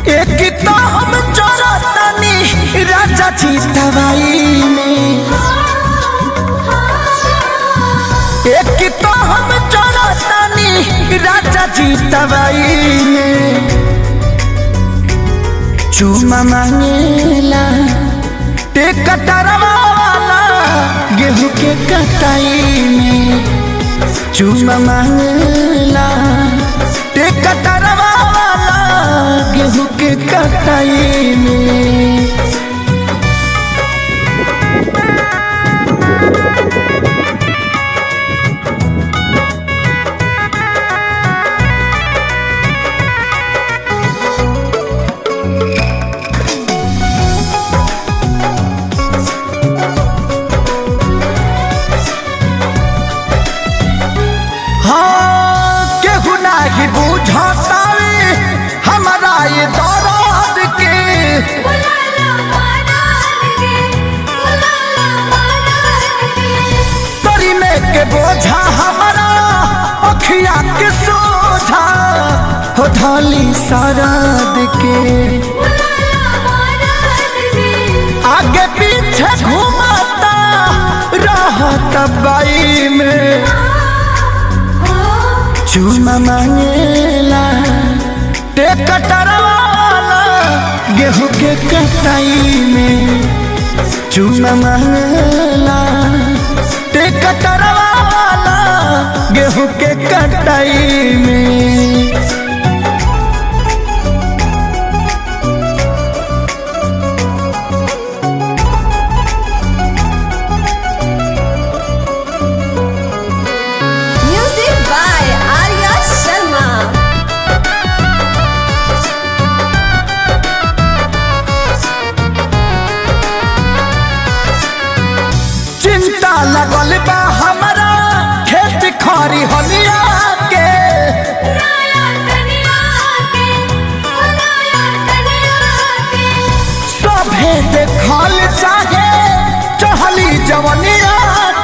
एक तो हम चोरतानी राजा जी दवाई में, एक तो हम चोरतानी राजा जी दवाई में। चूमा मांगेला टेकटरवा वाला गेहूं के कटाई में, चूमा मांगेला टेकटरवा वाला गेहूं के कटाई में। बुझातावे हमारा ये दर्द के, तरी में के बोझा हमारा अखिया के सोझा हो ढाली सरद के। आगे पीछे घूमता रहत बाई में, चूमा मांगेला टेकटरवा वाला गेहूं के कटाई में, चूमा मांगेला टेकटरवा वाला गेहूं के कटाई में। चिंता लगल बा हमारा खेत खरी हलिया के, सभे देखल चाहे चढ़ली जवनिया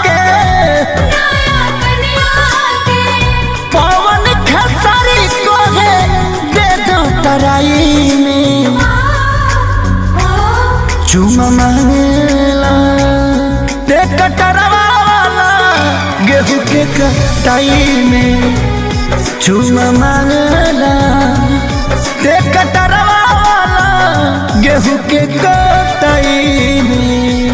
के। पवन खेसारी को है दे दो तराई में, चूमा मांगेला टेकटरवा वाला गेहूं के कटाई में, चूमा मांगेला टेकटरवा वाला गेहूं के कटाई में।